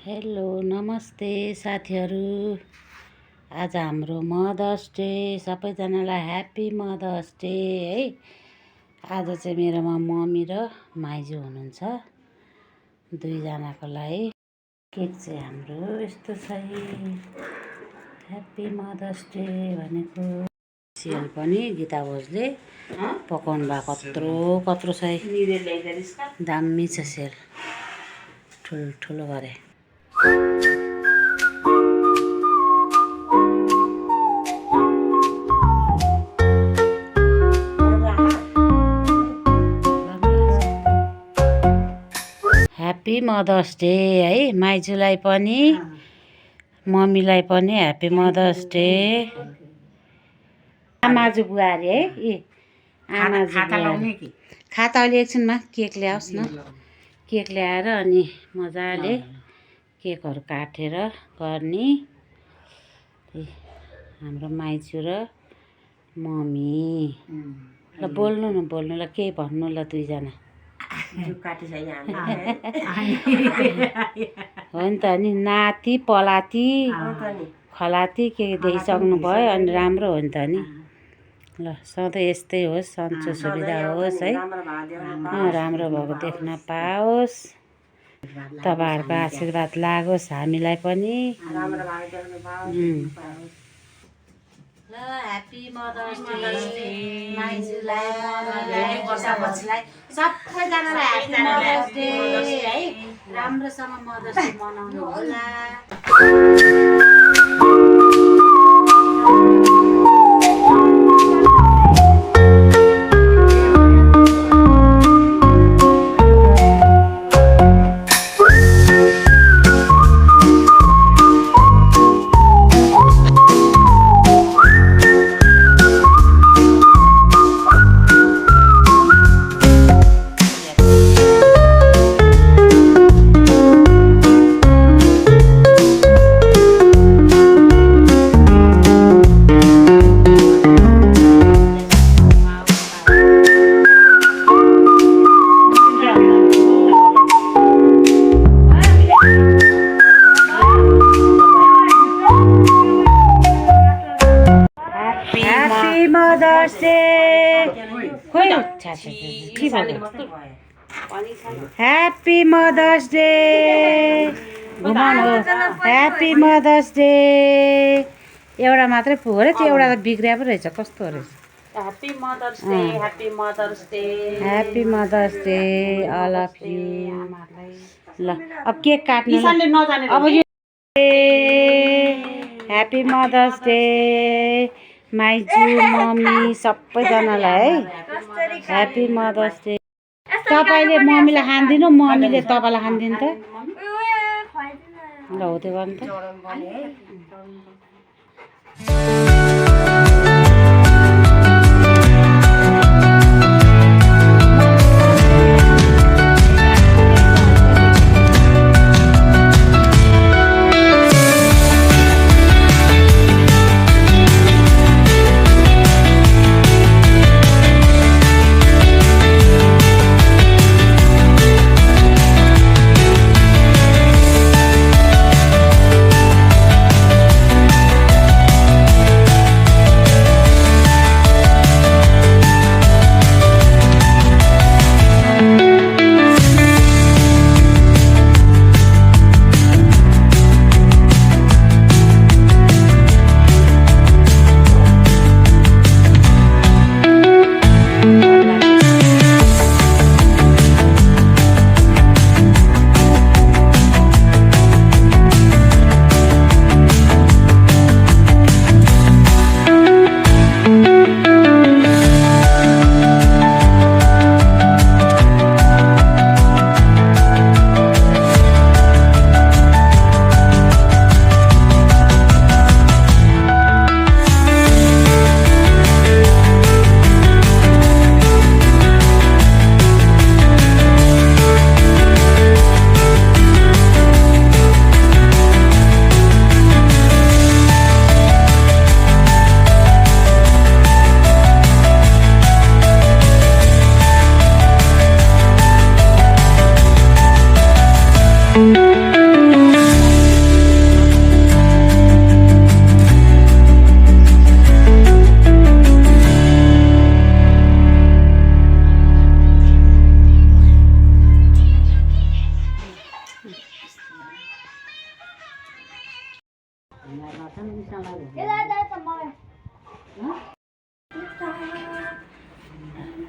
Hello नमस्ते साथीहरू। आज हाम्रो मदर्स डे, सबैजनालाई ह्याप्पी मदर्स डे है। आज चाहिँ मेरोमा मम्मी र माइजू हुनुहुन्छ, दुईजनाको लागि केक चाहिँ हाम्रो यस्तो छ। ह्याप्पी मदर्स डे भनेको सियल पनि गीता भोजले पकाउनु भएको कत्रो छ, दामी छ सेल, ठुलो गरे। ह्याप्पी मदर्स डे है, माइजूलाई पनि मम्मीलाई पनि ह्याप्पी मदर्स डे। आमाजु बुवा अरे है, आमाजु खाता अहिले एकछिनमा केक ल्याओस् न। केक ल्याएर अनि मजाले केकहरू काटेर गर्ने। हाम्रो माइजू र मम्मी ल बोल्नु ल, केही भन्नु ल दुईजना। हो नि त नि, नाति पलाती खलाती के देखिसक्नु भयो अनि राम्रो हो नि त नि। ल सधैँ यस्तै होस्, सन्चो सुविधा होस् है, राम्रो भएको देख्न पाओस्, तपाईँहरूको आशीर्वाद लागोस् हामीलाई पनि। ल ह्याप्पी मदर्स डे माइजूलाई, वर्षापछिलाई सबैजनालाई ह्याप्पी मदर्स डे है। राम्रोसँग मदर्स डे मनाउनु होला। Mother's day happy mother's day, happy mother's day. एउटा मात्रै पुग्यो रे, त्यो एउटा त बिग्रिया पो रहेछ, कस्तो रहेछ। Happy mother's day, happy mother's day, happy mother's day all of you. ल अब केक काट्नु अब। ह्याप्पी मदर्स डे माइजू मम्मी सबैजनालाई है, ह्याप्पी मदर्स डे। तपाईँले मम्मीलाई खानिदिनु, मम्मीले तपाईँलाई खानिदिनु त। ल हो त्यो गर्नु त।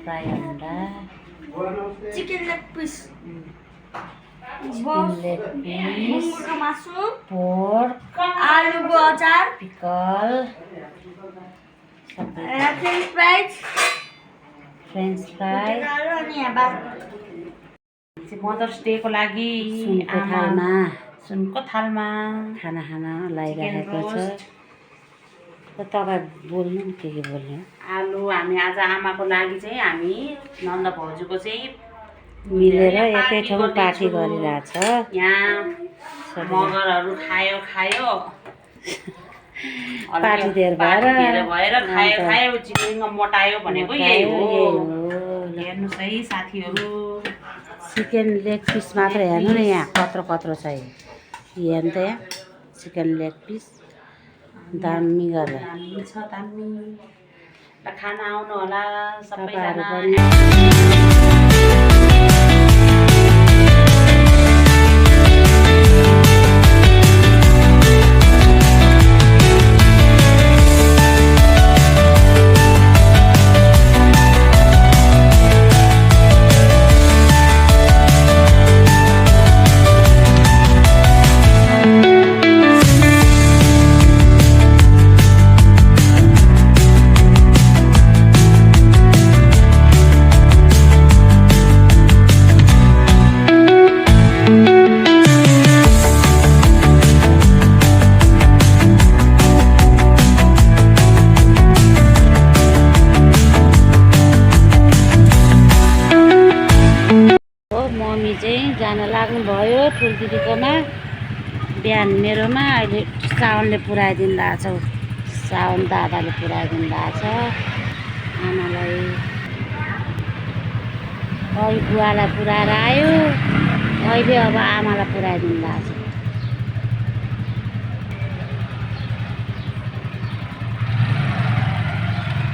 फ्राई अंडा, चिकन लेग पिस, पिस, मुंगुरको मासु, पोर्क, आलुको अचार, पिकल, फ्रेन्च फ्राई, अनि यहाँ भात। मदर्स डेको लागि सुनको थालमा खाना खान लगाइरहेको छ। तपाईँ बोल्नु नि के बोल्नु। आलु हामी आज आमाको लागि चाहिँ हामी नन्द भाउजूको चाहिँ मिलेर एकै ठाउँ पार्टी गरिरहेछ। यहाँ मगरहरू खायो पार्टी धेर भएर खायो चिकन मोटायो भनेको यही हो। हेर्नुहोस् है साथीहरू, चिकन लेग पिस मात्र हेर्नु न यहाँ कत्रो छ। हेर्नु त यहाँ चिकन लेग पिस दामी गरेर दामी खाना आउनु होला सबैजना। मम्मी चाहिँ जान लाग्नुभयो ठुल्दिदीकोमा बिहान मेरोमा। अहिले साउनले पुऱ्याइदिनु भएको छ, साउन दादाले पुऱ्याइदिनु भएको छ आमालाई। अघि बुवालाई पुऱ्याएर आयो, अहिले अब आमालाई पुऱ्याइदिनु भएको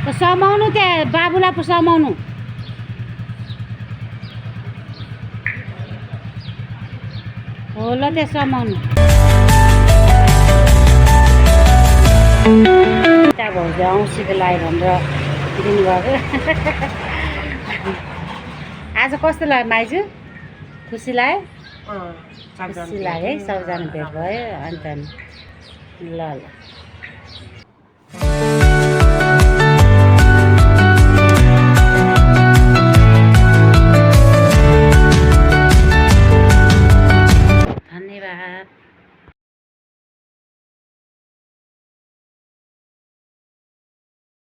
छ। समाउनु त्यहाँ बाबुलाई पो समाउनु। हो ल त्यहाँ समाउनु। त्यहाँ भाउजू औँसीको लागि भनेर दिनुभएको। आज कस्तो लाग्यो माइजू? खुसी लाग्यो? खुसी लाग्यो है, सबजना भेट भयो। अन्त ल ल।